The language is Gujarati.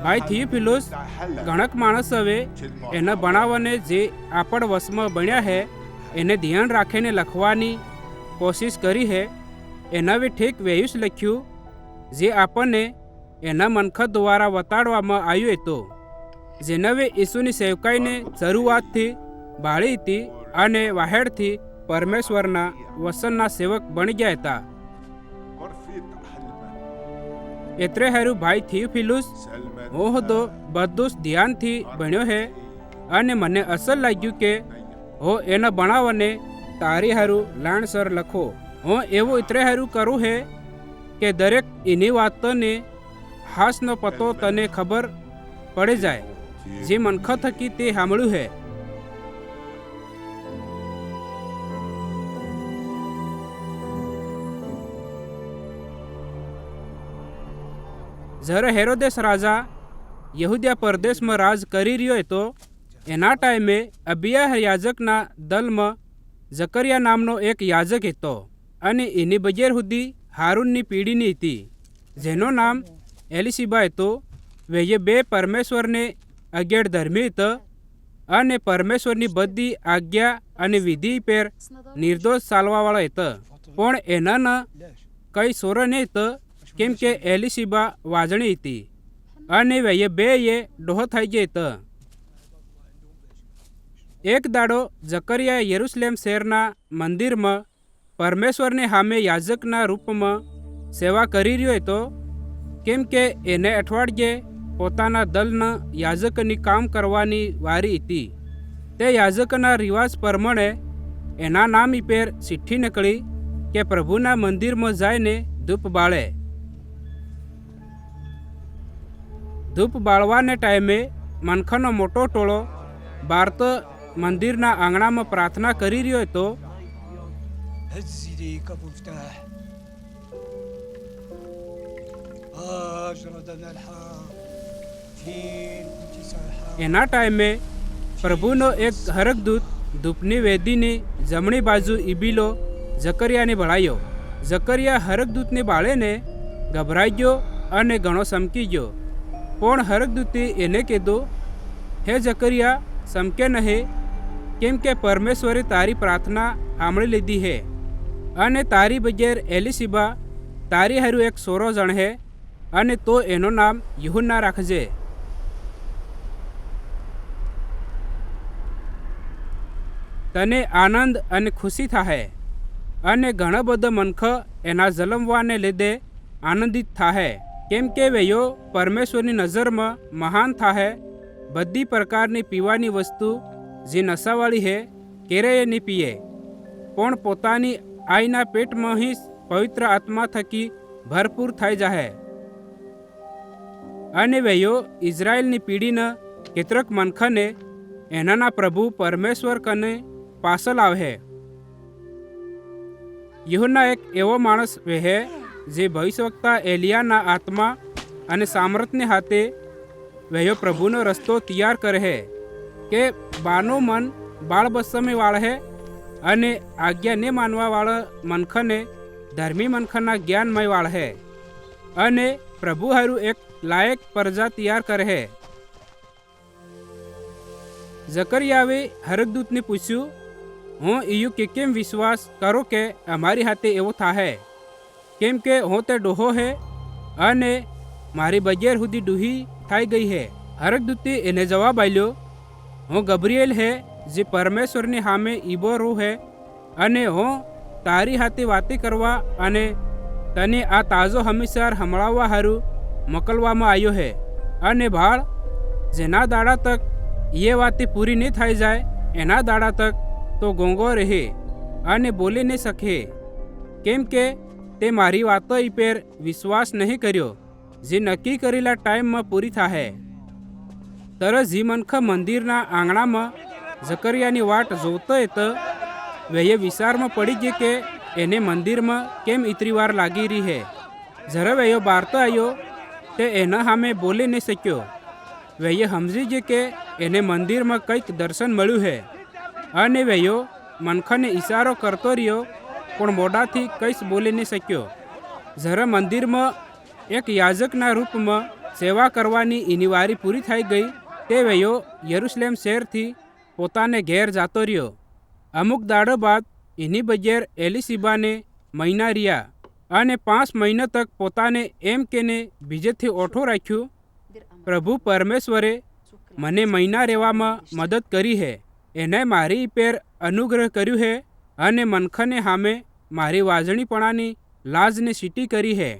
ભાઈ થિયોફિલુસ ઘણક માણસ હવે એના ભણાવવાને જે આપણ વશમાં બન્યા હે એને ધ્યાન રાખીને લખવાની કોશિશ કરી હે. એના વે ઠીક વેયુસ લખ્યું જે આપણને એના મનખત દ્વારા વતાડવામાં આવ્યું હતું, જેના વે ઈસુની સેવકાઈને શરૂઆતથી બાળી હતી અને વાહેડથી પરમેશ્વરના વસનના સેવક બની ગયા હતા. એટલે હારું ભાઈ થિયોફિલુસ હું તો બધું જ ધ્યાનથી ભણ્યો હે અને મને અસર લાગ્યું કે હું એના ભણાવવાને તારી હારું લાણસર લખો. હું એવું એટલે હારું કરું હે કે દરેક એની વાતોને હાસનો પતો તને ખબર પડી જાય જે મનખ થકી તે સાંભળ્યું હે. જ્યારે હેરોદેસ રાજા યહૂદિયા પરદેશમાં રાજ કરી રહ્યો હતો એના ટાઈમે અબિયા યાજકના દલમાં જકરિયા નામનો એક યાજક હતો અને એની બજેર સુધી હારૂનની પીઢીની હતી જેનું નામ એલિશીબા હતું. વેયે બે પરમેશ્વરને આગળ ધર્મી હતા અને પરમેશ્વરની બધી આજ્ઞા અને વિધિ પર નિર્દોષ ચાલવાવાળા હતા. પણ એનાના કંઈ સોર નહીં હતા કેમ કે એલિશીબા વાજણી હતી અને વેયે બેએ ડોહો થઈ ગયા હતા. એક દાડો જકરિયા યરુશલેમ શહેરના મંદિરમાં પરમેશ્વરને સામે યાજકના રૂપમાં સેવા કરી રહ્યો હતો કેમ કે એને અઠવાડિયે પોતાના દલના યાજકની કામ કરવાની વારી હતી. તે યાજકના રિવાજ પ્રમાણે એના નામ પર ચિઠ્ઠી નીકળી કે પ્રભુના મંદિરમાં જઈને ધૂપ બાળે. ધૂપ બાળવાને ટાઈમે મનખાનો મોટો ટોળો બારત મંદિરના આંગણામાં પ્રાર્થના કરી રહ્યો હતો. એના ટાઈમે પ્રભુનો એક હરકદૂત ધૂપની વેદીની જમણી બાજુ ઈબીલો જકરિયાને ભળાયો. જકરિયા હરકદૂતને બાળેને ગભરાઈ ગયો અને ઘણો સમકી ગયો. પણ હરકદૂતે એને કીધું, હે જકરિયા સમકે નહીં કેમ કે પરમેશ્વરે તારી પ્રાર્થના સાંભળી લીધી હે અને તારી બગેર એલિશીબા તારી હારું એક સોરો જણહે અને તો એનું નામ યુહન્ના રાખજે. તને આનંદ અને ખુશી થાહે અને ઘણા બધા મનખ એના જલમવાને લીધે આનંદિત થાહે કેમ કે વેયો પરમેશ્વરની નજરમાં મહાન થાહે. બધી પ્રકારની પીવાની વસ્તુ જે નશાવાળી હે કેરેય નહીં પીએ પણ પોતાની આઈના પેટમાં જ પવિત્ર આત્મા થકી ભરપૂર થઈ જાહે. અને વેયો ઇઝરાયલની પીઢીના કેટલાક મનખને એનાના પ્રભુ પરમેશ્વર કને પાછળ આવહે. યુહન્ના એક એવો માણસ વહે જે ભવિષ્યવક્તા એલિયાના આત્મા અને સામર્થ્યને હાથે વહેયો પ્રભુનો રસ્તો તૈયાર કરે હે કે બાનું મન બાળ બસમે વાળહે અને આજ્ઞા ને માનવાવાળા મનખને ધર્મી મનખના જ્ઞાનમય વાળહે અને પ્રભુ હારું એક લાયક પ્રજા તૈયાર કરે હે. જકરિયાએ હરકદૂતને પૂછ્યું, હું ઈયુ કે કેમ વિશ્વાસ કરું કે અમારી હાથે એવો થાહે કેમ કે હું તે ડોહો હે અને મારી બગેર સુધી ડૂહી થઈ ગઈ હે. હરકદૂતે એને જવાબ આપ્યો, હું ગબ્રિએલ હે જે પરમેશ્વરની સામે ઈબો રૂ હે અને હું તારી હાથે વાતે કરવા અને તને આ તાજો હમીસાર સંભળાવવા હારું મોકલવામાં આવ્યો હે. અને ભાળ જેના દાડા તક એ વાતે પૂરી નહીં થઈ જાય એના દાડા તક તો ગોંગો રહે અને બોલી નહીં શકે કેમ કે તે મારી વાતો પર વિશ્વાસ નહીં કર્યો જે નક્કી કરેલા ટાઈમમાં પૂરી થાહે. તરત જે મનખ મંદિરના આંગણામાં જકરિયાની વાટ જોતો હતો વેએ વિચારમાં પડી ગઈ કે એને મંદિરમાં કેમ ઇતરી વાર લાગી રહી હે. જ્યારે વેયો બહાર તો આવ્યો તે એના સામે બોલી નહીં શક્યો. વેએ સમજી ગઈ કે એને મંદિરમાં કંઈક દર્શન મળ્યું હે અને વેયો મનખને ઈશારો કરતો રહ્યો પણ મોઢાથી કંઈ જ બોલી નહીં શક્યો. જ્યારે મંદિરમાં એક યાજકના રૂપમાં સેવા કરવાની એની વારી પૂરી થઈ ગઈ તે વેયો યરુશલેમ શહેરથી પોતાને ઘેર જાતો રહ્યો. અમુક દાડો બાદ એની બજેર એલિસીબાને મહિના રહ્યા અને 5 મહિના તક પોતાને એમ કેને બીજેથી ઓઠો રાખ્યું, પ્રભુ પરમેશ્વરે મને મહિના રહેવામાં મદદ કરી હે, એને મારી પેર અનુગ્રહ કર્યું હે અને મનખને સામે મારી વાજણીપણાની લાજને સીટી કરી હે.